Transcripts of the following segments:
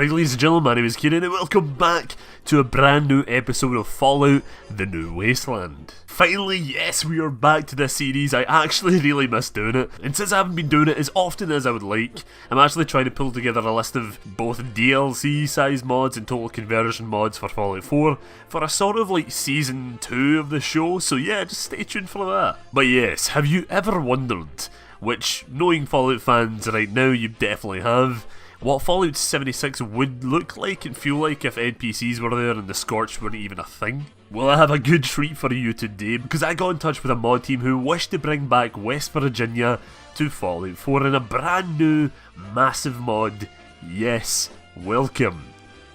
Right, ladies and gentlemen, my name is Kieran and welcome back to a brand new episode of Fallout: The New Wasteland. Finally, yes, we are back to this series. I actually really miss doing it, and since I haven't been doing it as often as I would like, I'm actually trying to pull together a list of both DLC size mods and total conversion mods for Fallout 4 for a sort of like season 2 of the show, so yeah, just stay tuned for that. But yes, have you ever wondered, which knowing Fallout fans right now you definitely have, what Fallout 76 would look like and feel like if NPCs were there and the Scorched weren't even a thing? Well, I have a good treat for you today because I got in touch with a mod team who wished to bring back West Virginia to Fallout 4 in a brand new, massive mod. Yes, welcome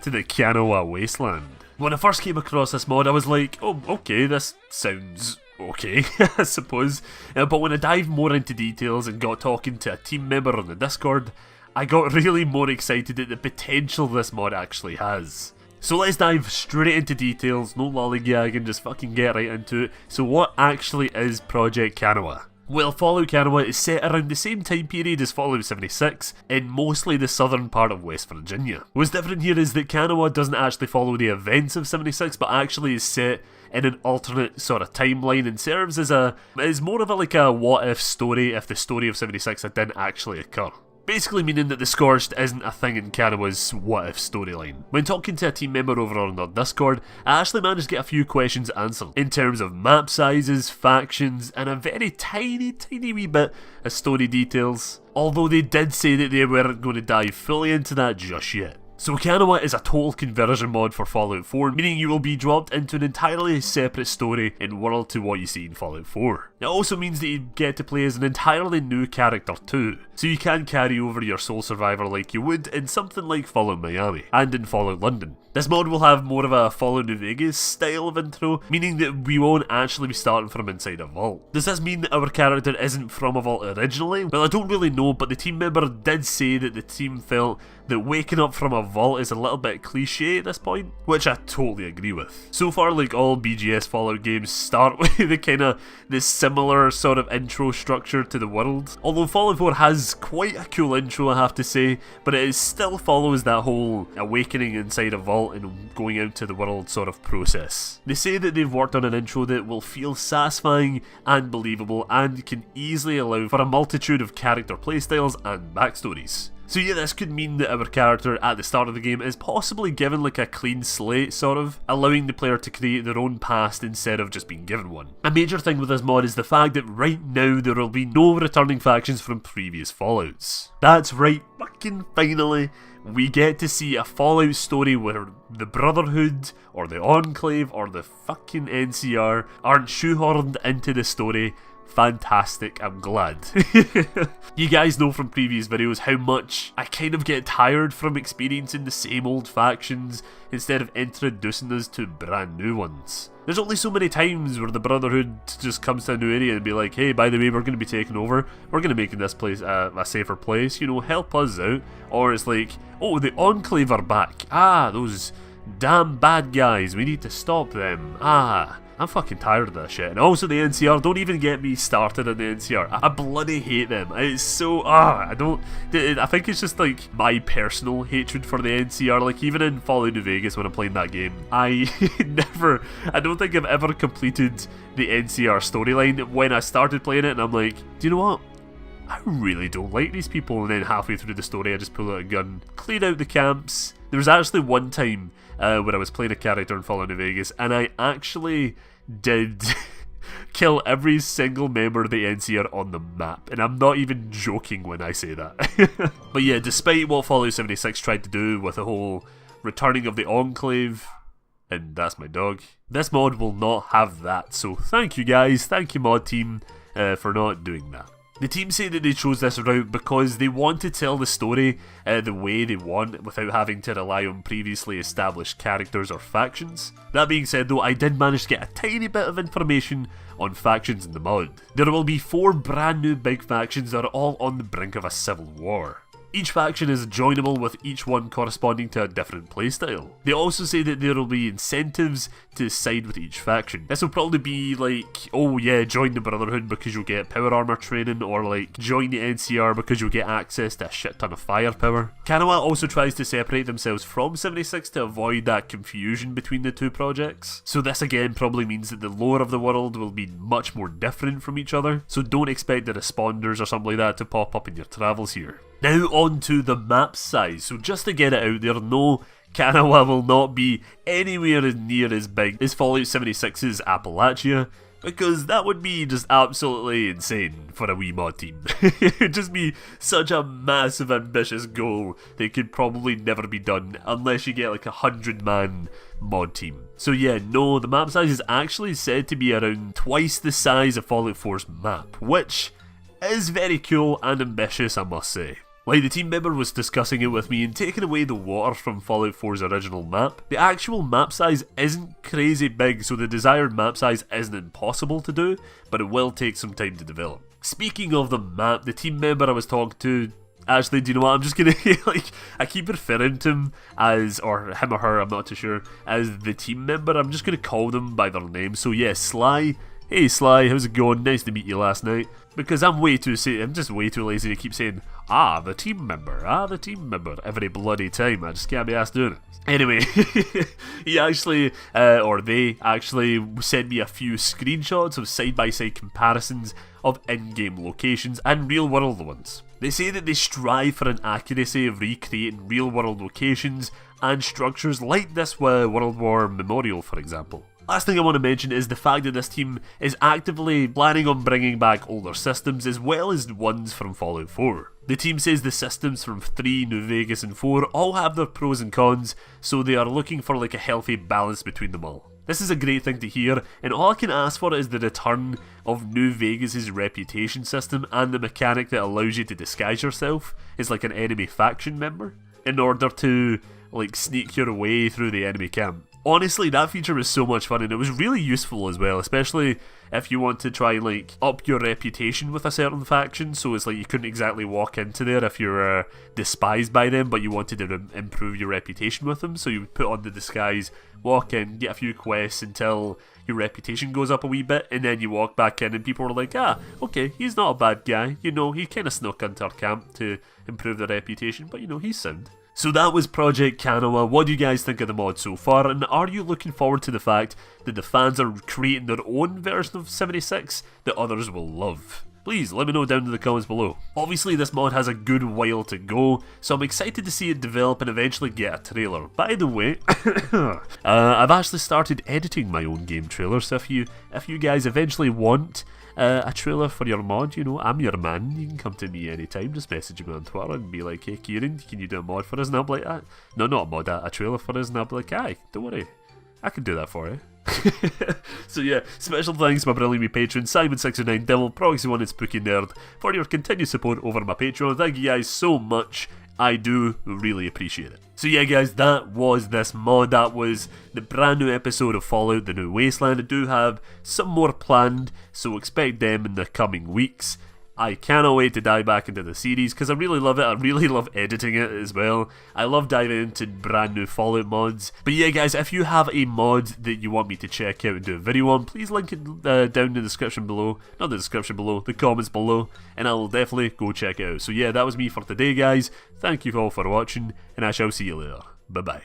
to the Kanawha Wasteland. When I first came across this mod, I was like, oh, okay, this sounds okay, I suppose. But when I dived more into details and got talking to a team member on the Discord, I got really more excited at the potential this mod actually has. So let's dive straight into details, no lollygagging, just fucking get right into it. So what actually is Project Kanawha? Well, Fallout Kanawha is set around the same time period as Fallout 76, in mostly the southern part of West Virginia. What's different here is that Kanawha doesn't actually follow the events of 76, but actually is set in an alternate sort of timeline and serves as more of a what if story if the story of 76 didn't actually occur. Basically meaning that the Scorched isn't a thing in Kanawha's what-if storyline. When talking to a team member over on our Discord, I actually managed to get a few questions answered, in terms of map sizes, factions, and a very tiny wee bit of story details, although they did say that they weren't going to dive fully into that just yet. So Kanawha is a total conversion mod for Fallout 4, meaning you will be dropped into an entirely separate story and world to what you see in Fallout 4. It also means that you get to play as an entirely new character too, so you can carry over your sole survivor like you would in something like Fallout Miami, and in Fallout London. This mod will have more of a Fallout New Vegas style of intro, meaning that we won't actually be starting from inside a vault. Does this mean that our character isn't from a vault originally? Well, I don't really know, but the team member did say that the team felt that waking up from a vault is a little bit cliche at this point, which I totally agree with. So far, like all BGS Fallout games start with this similar sort of intro structure to the world. Although Fallout 4 has quite a cool intro, I have to say, but it still follows that whole awakening inside a vault and going out to the world sort of process. They say that they've worked on an intro that will feel satisfying and believable and can easily allow for a multitude of character playstyles and backstories. So yeah, this could mean that our character at the start of the game is possibly given like a clean slate sort of, allowing the player to create their own past instead of just being given one. A major thing with this mod is the fact that right now there will be no returning factions from previous Fallouts. That's right, fucking finally, we get to see a Fallout story where the Brotherhood, or the Enclave, or the fucking NCR aren't shoehorned into the story. Fantastic, I'm glad. You guys know from previous videos how much I kind of get tired from experiencing the same old factions instead of introducing us to brand new ones. There's only so many times where the Brotherhood just comes to a new area and be like, hey, by the way, we're going to be taking over, we're going to make this place a safer place, you know, help us out. Or it's like, oh, the Enclave are back, those damn bad guys, we need to stop them, I'm fucking tired of that shit. And also the NCR, don't even get me started on the NCR. I bloody hate them. It's so, I think it's just like my personal hatred for the NCR. Like even in Fallout New Vegas when I'm playing that game, I don't think I've ever completed the NCR storyline when I started playing it and I'm like, do you know what? I really don't like these people, and then halfway through the story I just pull out a gun, clean out the camps. There was actually one time when I was playing a character in Fallout New Vegas and I actually did kill every single member of the NCR on the map, and I'm not even joking when I say that. But yeah, despite what Fallout 76 tried to do with the whole returning of the Enclave, and that's my dog, this mod will not have that, so thank you guys, thank you mod team for not doing that. The team say that they chose this route because they want to tell the story the way they want without having to rely on previously established characters or factions. That being said though, I did manage to get a tiny bit of information on factions in the mod. There will be 4 brand new big factions that are all on the brink of a civil war. Each faction is joinable with each one corresponding to a different playstyle. They also say that there will be incentives to side with each faction. This will probably be like, oh yeah, join the Brotherhood because you'll get power armor training, or like join the NCR because you'll get access to a shit ton of firepower. Kanawha also tries to separate themselves from 76 to avoid that confusion between the two projects. So this again probably means that the lore of the world will be much more different from each other, so don't expect the responders or something like that to pop up in your travels here. Now on to the map size. So just to get it out there, no, Kanawha will not be anywhere near as big as Fallout 76's Appalachia, because that would be just absolutely insane for a wee mod team. It would just be such a massive ambitious goal that could probably never be done unless you get like a 100-man mod team. So yeah, no, the map size is actually said to be around twice the size of Fallout 4's map, which is very cool and ambitious, I must say. Like, the team member was discussing it with me, and taking away the water from Fallout 4's original map, the actual map size isn't crazy big, so the desired map size isn't impossible to do, but it will take some time to develop. Speaking of the map, the team member I was talking to, actually, do you know what, I'm just gonna, like, I keep referring to him as, or him or her, I'm not too sure, as the team member. I'm just gonna call them by their name. So yeah, Sly. Hey Sly, how's it going? Nice to meet you last night. Because I'm just way too lazy to keep saying, the team member, every bloody time. I just can't be asked doing it. Anyway, he actually, or they actually sent me a few screenshots of side-by-side comparisons of in-game locations and real-world ones. They say that they strive for an accuracy of recreating real-world locations and structures like this World War Memorial, for example. Last thing I want to mention is the fact that this team is actively planning on bringing back older systems as well as ones from Fallout 4. The team says the systems from 3, New Vegas and 4 all have their pros and cons, so they are looking for like a healthy balance between them all. This is a great thing to hear, and all I can ask for is the return of New Vegas' reputation system and the mechanic that allows you to disguise yourself as like an enemy faction member in order to like sneak your way through the enemy camp. Honestly, that feature was so much fun, and it was really useful as well, especially if you want to try and like up your reputation with a certain faction. So it's like you couldn't exactly walk into there if you're despised by them, but you wanted to improve your reputation with them. So you would put on the disguise, walk in, get a few quests until your reputation goes up a wee bit, and then you walk back in and people were like, okay, he's not a bad guy, you know, he kind of snuck into our camp to improve their reputation, but you know, he's sound. So that was Project Kanawha. What do you guys think of the mod so far, and are you looking forward to the fact that the fans are creating their own version of 76 that others will love? Please let me know down in the comments below. Obviously this mod has a good while to go, so I'm excited to see it develop and eventually get a trailer. By the way, I've actually started editing my own game trailer, so if you guys eventually want a trailer for your mod, you know, I'm your man. You can come to me anytime, just message me on Twitter and be like, hey Kieran, can you do a mod for us? And I'll be like, no, not a mod, a trailer for us. And I'll be like, aye, don't worry, I can do that for you. So yeah, special thanks to my brilliant wee patron Simon609, Devil, Proxy1 and Spooky Nerd for your continued support over my Patreon. Thank you guys so much, I do really appreciate it. So yeah guys, that was this mod. That was the brand new episode of Fallout, the New Wasteland. I do have some more planned, so expect them in the coming weeks. I cannot wait to dive back into the series because I really love it. I really love editing it as well. I love diving into brand new Fallout mods. But yeah guys, if you have a mod that you want me to check out and do a video on, please link it down in the description below. Not the description below, the comments below. And I will definitely go check it out. So yeah, that was me for today guys. Thank you all for watching, and I shall see you later. Bye bye.